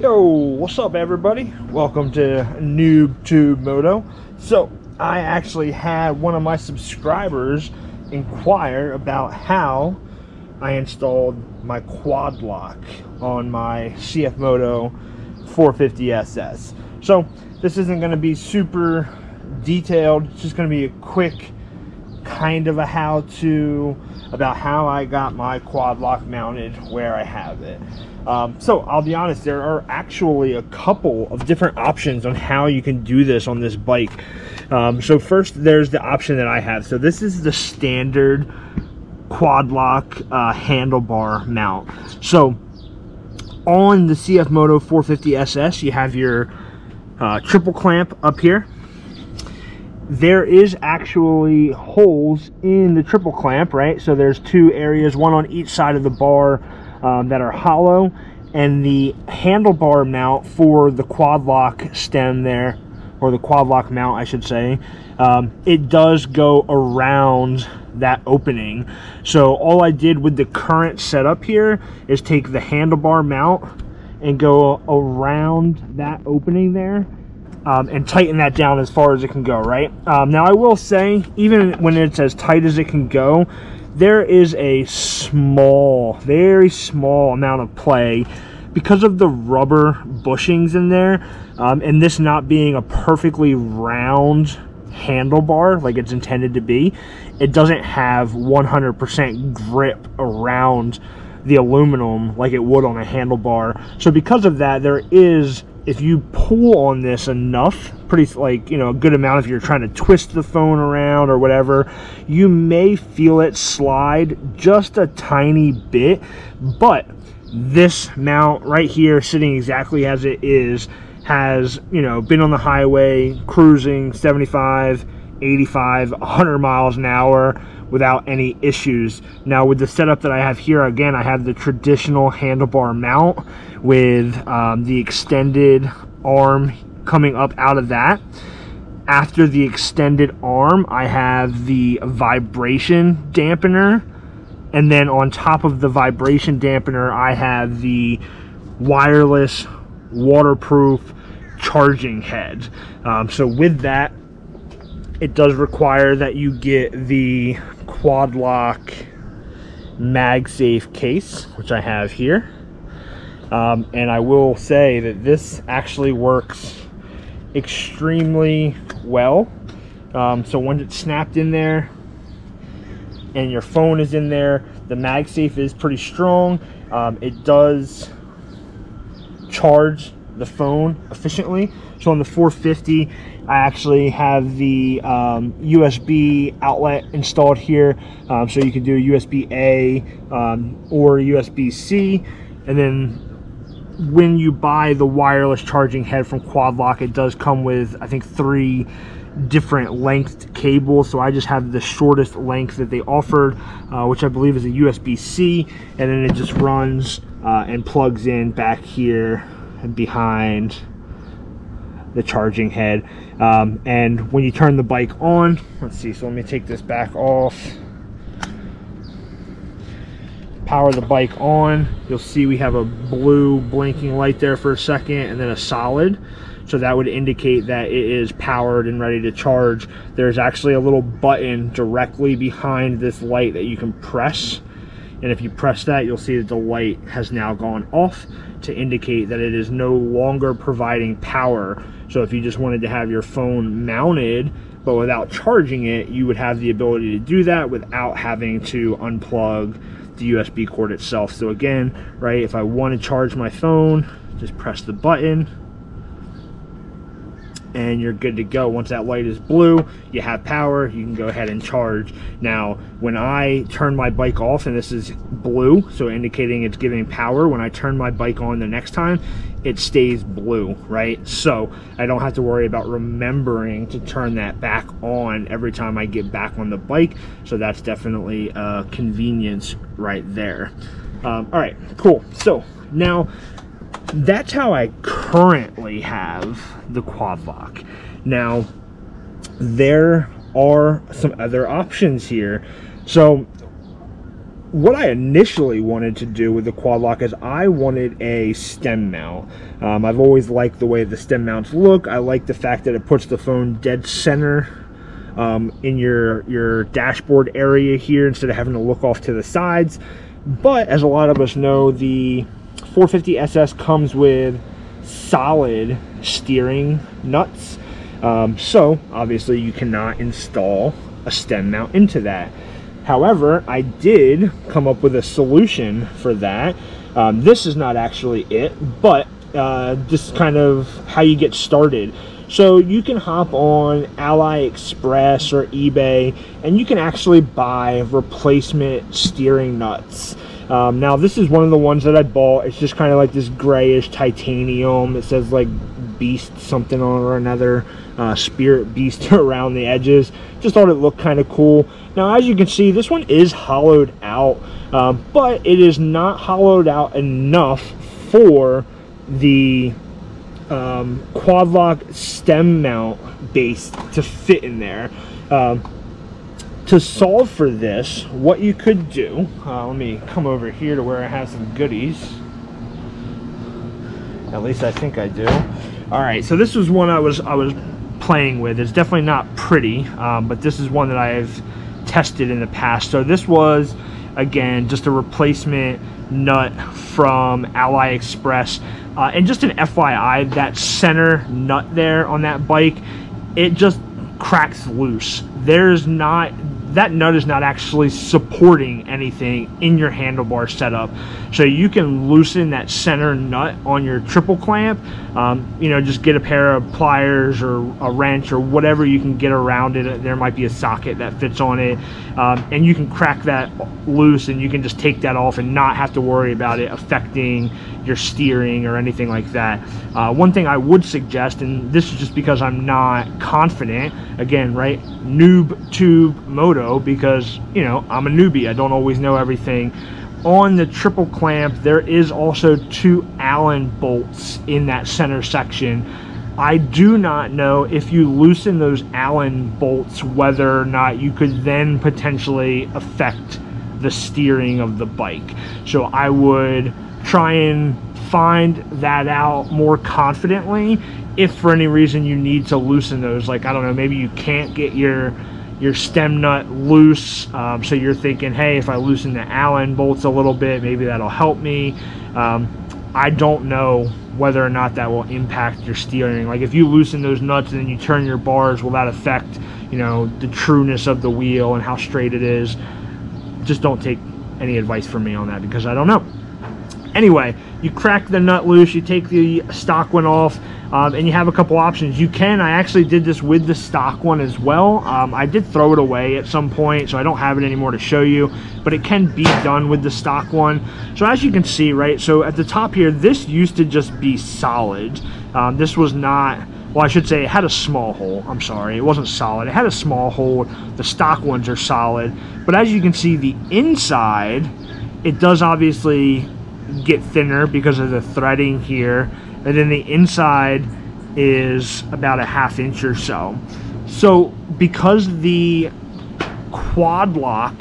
Yo, what's up everybody? Welcome to CFmoto. So I actually had one of my subscribers inquire about how I installed my quad lock on my CFmoto 450SS. So this isn't going to be super detailed, it's just going to be a quick kind of a how-to about how I got my quad lock mounted where I have it. So I'll be honest, there are actually a couple of different options on how you can do this on this bike. So first there's the option that I have. So this is the standard quad lock handlebar mount. So on the CFmoto 450SS you have your triple clamp up here. There is actually holes in the triple clamp, right? So there's two areas, one on each side of the bar that are hollow, and the handlebar mount for the quad lock stem there, or the quad lock mount I should say, it does go around that opening. So all I did with the current setup here is take the handlebar mount and go around that opening there, and tighten that down as far as it can go, right? Now I will say, even when it's as tight as it can go, there is a small, very small amount of play because of the rubber bushings in there, and this not being a perfectly round handlebar like it's intended to be. It doesn't have 100% grip around the aluminum like it would on a handlebar. So because of that, there is, if you pull on this enough, pretty like, you know, a good amount, if you're trying to twist the phone around or whatever, you may feel it slide just a tiny bit. But this mount right here, sitting exactly as it is, has, you know, been on the highway cruising 75, 85, 100 miles an hour without any issues. Now with the setup that I have here, again, I have the traditional handlebar mount with the extended arm coming up out of that. After the extended arm, I have the vibration dampener, and then on top of the vibration dampener, I have the wireless waterproof charging head. So with that, it does require that you get the quad lock MagSafe case, which I have here. And I will say that this actually works extremely well. So when it's snapped in there and your phone is in there, the MagSafe is pretty strong. It does charge the phone efficiently. So on the 450, I actually have the USB outlet installed here, so you can do USB-A or USB-C. And then when you buy the wireless charging head from Quad Lock, it does come with, I think, 3 different length cables. So I just have the shortest length that they offered, which I believe is a USB-C, and then it just runs and plugs in back here and behind the charging head. And when you turn the bike on, let's see, so let me take this back off, power the bike on, you'll see we have a blue blinking light there for a second, and then a solid. So that would indicate that it is powered and ready to charge. There's actually a little button directly behind this light that you can press, and if you press that, you'll see that the light has now gone off to indicate that it is no longer providing power. So if you just wanted to have your phone mounted but without charging it, you would have the ability to do that without having to unplug the USB cord itself. So again, right, if I want to charge my phone, just press the button and you're good to go. Once that light is blue, you have power, you can go ahead and charge. Now, when I turn my bike off, and this is blue, so indicating it's giving power, when I turn my bike on the next time, it stays blue, right? So I don't have to worry about remembering to turn that back on every time I get back on the bike. So that's definitely a convenience right there. All right, cool. So now, that's how I currently have the quad lock. Now, there are some other options here. So what I initially wanted to do with the quad lock is I wanted a stem mount. I've always liked the way the stem mounts look. I like the fact that it puts the phone dead center in your dashboard area here instead of having to look off to the sides. But as a lot of us know, the 450 SS comes with solid steering nuts. So obviously you cannot install a stem mount into that. However, I did come up with a solution for that. This is not actually it, but this is kind of how you get started. So you can hop on AliExpress or eBay, and you can actually buy replacement steering nuts. Now this is one of the ones that I bought. It's just kind of like this grayish titanium. It says like Beast something or another, Spirit Beast around the edges. Just thought it looked kind of cool. Now as you can see, this one is hollowed out, but it is not hollowed out enough for the quad lock stem mount base to fit in there. To solve for this, what you could do, let me come over here to where I have some goodies. At least I think I do. All right, so this was one I was playing with. It's definitely not pretty, but this is one that I've tested in the past. So this was, again, just a replacement nut from AliExpress. And just an FYI, that center nut there on that bike, it just cracks loose. That nut is not actually supporting anything in your handlebar setup. So you can loosen that center nut on your triple clamp. You know, just get a pair of pliers or a wrench or whatever you can get around it. There might be a socket that fits on it. And you can crack that loose, and you can just take that off and not have to worry about it affecting your steering or anything like that. One thing I would suggest, and this is just because I'm not confident, again, right, noob tube moto, because, you know, I'm a newbie, I don't always know everything. On the triple clamp, there is also 2 Allen bolts in that center section. I do not know if you loosen those Allen bolts whether or not you could then potentially affect the steering of the bike. So I would try and find that out more confidently. If for any reason you need to loosen those, like, I don't know, maybe you can't get your stem nut loose, so you're thinking, hey, if I loosen the Allen bolts a little bit, maybe that'll help me. I don't know whether or not that will impact your steering. Like, if you loosen those nuts and then you turn your bars, will that affect, you know, the trueness of the wheel and how straight it is? Just don't take any advice from me on that, because I don't know. Anyway, you crack the nut loose, you take the stock one off, and you have a couple options. You can, I actually did this with the stock one as well. I did throw it away at some point, so I don't have it anymore to show you, but it can be done with the stock one. So as you can see, right, so at the top here, this used to just be solid. This was not, well, I should say it had a small hole. I'm sorry, it wasn't solid. It had a small hole. The stock ones are solid. But as you can see, the inside, it does obviously get thinner because of the threading here, and then the inside is about a ½ inch or so. So because the quad lock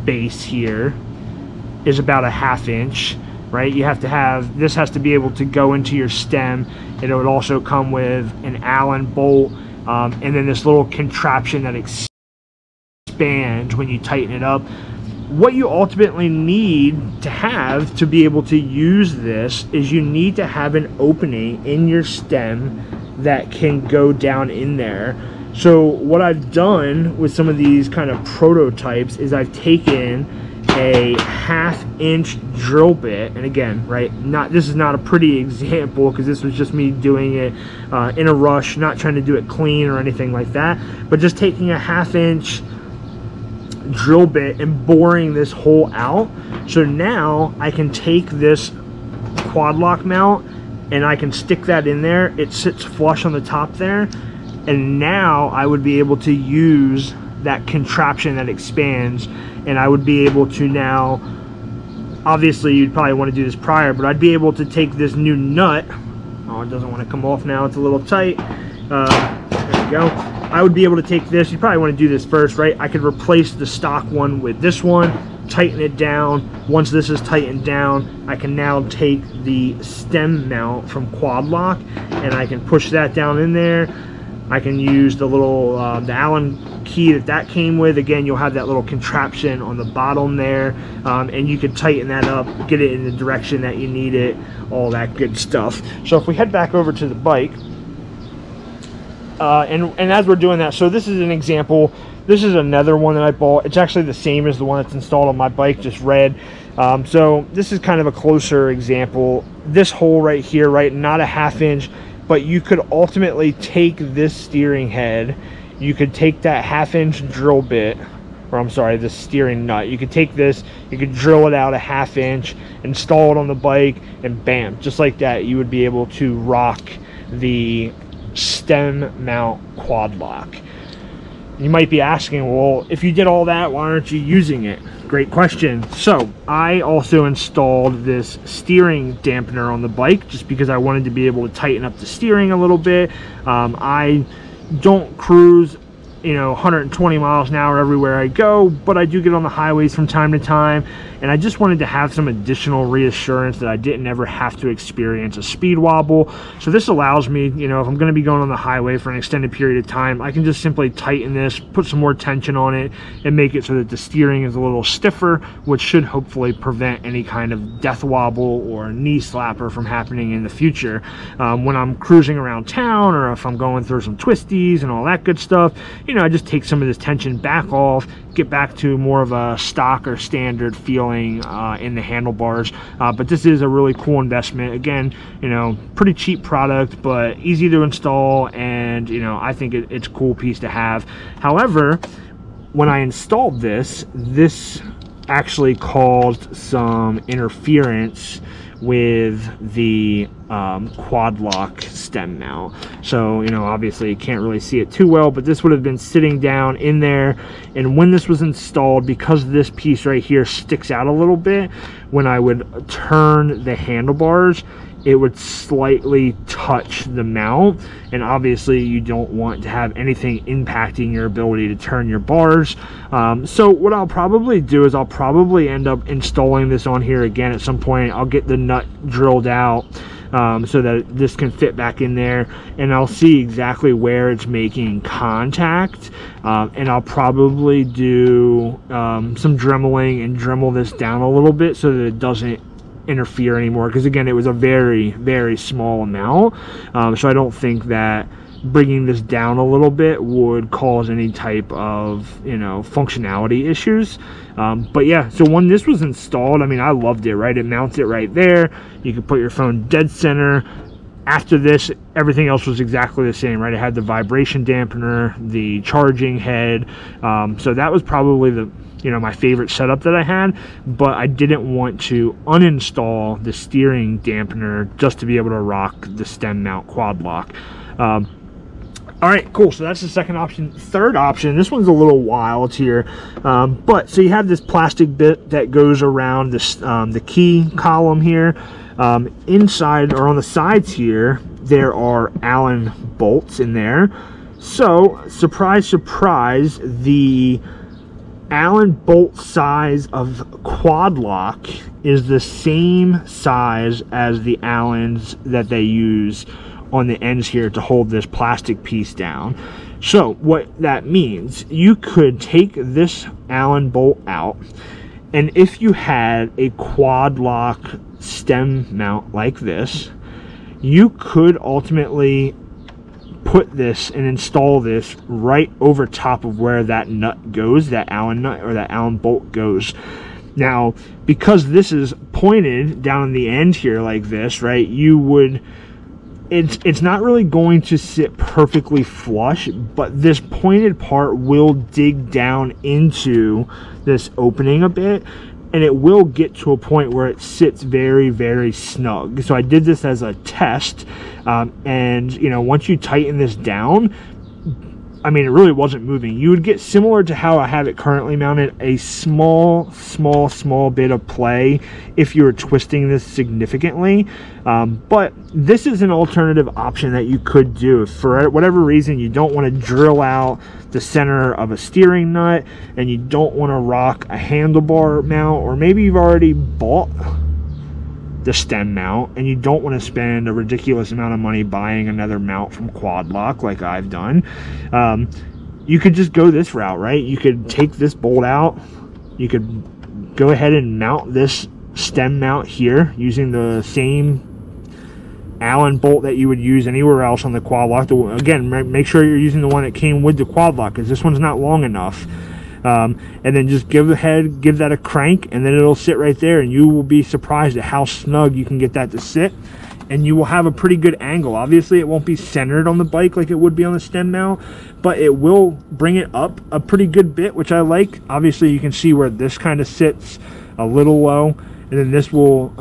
base here is about a ½ inch, right, you have to have, this has to be able to go into your stem, and it would also come with an Allen bolt, and then this little contraption that expands when you tighten it up. What you ultimately need to have to be able to use this is you need to have an opening in your stem that can go down in there. So what I've done with some of these kind of prototypes is I've taken a ½ inch drill bit, and again, right, this is not a pretty example because this was just me doing it in a rush, not trying to do it clean or anything like that, but just taking a ½ inch drill bit and boring this hole out. So now I can take this quad lock mount and I can stick that in there. It sits flush on the top there, and now I would be able to use that contraption that expands, and I would be able to now, obviously you'd probably want to do this prior, but I'd be able to take this new nut, oh, it doesn't want to come off now, it's a little tight, there we go. I would be able to take this, you probably want to do this first, right? I could replace the stock one with this one, tighten it down. Once this is tightened down, I can now take the stem mount from Quad Lock and I can push that down in there. I can use the little the Allen key that came with. Again, you'll have that little contraption on the bottom there, and you can tighten that up, get it in the direction that you need it, all that good stuff. So if we head back over to the bike, and as we're doing that, so this is an example. This is another one that I bought. It's actually the same as the one that's installed on my bike, just red. So this is kind of a closer example. This hole right here, right, not a 1/2 inch, but you could ultimately take this steering head, you could take that 1/2 inch drill bit, or I'm sorry, the steering nut. You could take this, you could drill it out a 1/2 inch, install it on the bike, and bam, just like that, you would be able to rock the stem mount Quad Lock. You might be asking, well, if you did all that, why aren't you using it? Great question. So I also installed this steering dampener on the bike just because I wanted to be able to tighten up the steering a little bit. I don't cruise, you know, 120 miles an hour everywhere I go, but I do get on the highways from time to time, and I just wanted to have some additional reassurance that I didn't ever have to experience a speed wobble. So this allows me, you know, if I'm going to be going on the highway for an extended period of time, I can just simply tighten this, put some more tension on it, and make it so that the steering is a little stiffer, which should hopefully prevent any kind of death wobble or knee slapper from happening in the future. When I'm cruising around town, or if I'm going through some twisties and all that good stuff, you know, I just take some of this tension back off, get back to more of a stock or standard feeling in the handlebars. But this is a really cool investment. Again, you know, pretty cheap product, but easy to install, and you know, I think it's a cool piece to have. However, when I installed this actually caused some interference with the Quad Lock stem mount. So, you know, obviously you can't really see it too well, but this would have been sitting down in there, and when this was installed, because this piece right here sticks out a little bit, when I would turn the handlebars, it would slightly touch the mount, and obviously you don't want to have anything impacting your ability to turn your bars. So what I'll probably do is I'll probably end up installing this on here again at some point. I'll get the nut drilled out so that this can fit back in there, and I'll see exactly where it's making contact, and I'll probably do some dremeling and dremel this down a little bit so that it doesn't interfere anymore, because again, it was a very, very small amount, so I don't think that bringing this down a little bit would cause any type of, you know, functionality issues. But yeah, so when this was installed, I mean, I loved it, right? It mounts it right there. You can put your phone dead center. After this, everything else was exactly the same, right? It had the vibration dampener, the charging head, so that was probably the, you know, my favorite setup that I had, but I didn't want to uninstall the steering dampener just to be able to rock the stem mount Quad Lock. All right, cool. So that's the second option. Third option, this one's a little wild here, but so you have this plastic bit that goes around this the key column here. Inside, or on the sides here, there are Allen bolts in there. So surprise, surprise, the Allen bolt size of Quad Lock is the same size as the Allens that they use on the ends here to hold this plastic piece down. So what that means, you could take this Allen bolt out, and if you had a Quad Lock stem mount like this, you could ultimately put this and install this right over top of where that nut goes, that Allen nut or that Allen bolt goes. Now, because this is pointed down in the end here like this, right, you would, it's not really going to sit perfectly flush, but this pointed part will dig down into this opening a bit, and it will get to a point where it sits very, very snug. So I did this as a test, and you know, once you tighten this down, I mean, it really wasn't moving. You would get, similar to how I have it currently mounted, a small bit of play if you were twisting this significantly. But this is an alternative option that you could do. If for whatever reason you don't want to drill out the center of a steering nut and you don't want to rock a handlebar mount, or maybe you've already bought the stem mount and you don't want to spend a ridiculous amount of money buying another mount from Quad Lock like I've done, you could just go this route, right? You could take this bolt out, you could go ahead and mount this stem mount here using the same Allen bolt that you would use anywhere else on the Quad Lock. Again, make sure you're using the one that came with the Quad Lock, because this one's not long enough. And then just give that a crank, and then it'll sit right there, and you will be surprised at how snug you can get that to sit, and you will have a pretty good angle. Obviously it won't be centered on the bike like it would be on the stem mount, but it will bring it up a pretty good bit, which I like. Obviously you can see where this kind of sits a little low, and then this will,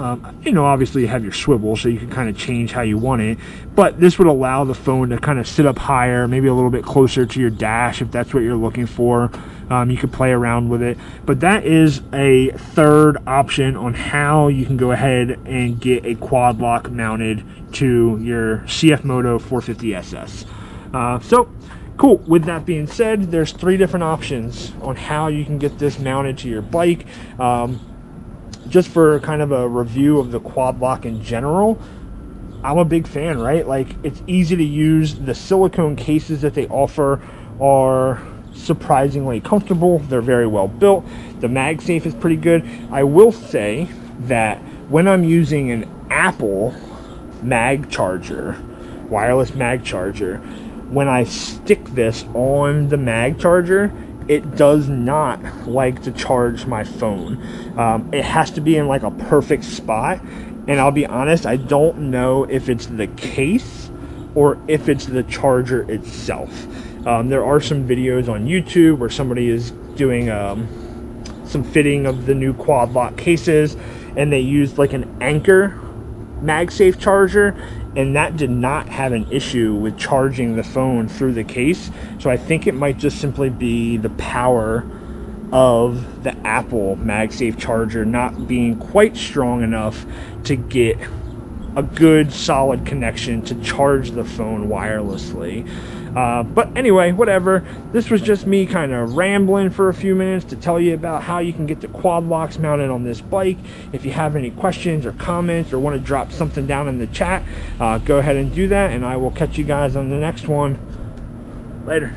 you know, obviously you have your swivel, so you can kind of change how you want it, but this would allow the phone to kind of sit up higher, maybe a little bit closer to your dash if that's what you're looking for. You could play around with it, but that is a third option on how you can go ahead and get a Quad Lock mounted to your CFmoto 450SS. So cool. With that being said, there's 3 different options on how you can get this mounted to your bike. Just for kind of a review of the Quad Lock in general, I'm a big fan, right? Like, it's easy to use. The silicone cases that they offer are surprisingly comfortable. They're very well built. The MagSafe is pretty good. I will say that when I'm using an Apple mag charger, wireless mag charger, when I stick this on the mag charger, it does not like to charge my phone. It has to be in like a perfect spot, and I'll be honest, I don't know if it's the case or if it's the charger itself. There are some videos on YouTube where somebody is doing some fitting of the new Quad Lock cases, and they used like an Anchor MagSafe charger, and that did not have an issue with charging the phone through the case. So I think it might just simply be the power of the Apple MagSafe charger not being quite strong enough to get a good solid connection to charge the phone wirelessly. But anyway, whatever. This was just me kind of rambling for a few minutes to tell you about how you can get the Quad Locks mounted on this bike. If you have any questions or comments or want to drop something down in the chat, go ahead and do that, and I will catch you guys on the next one. Later.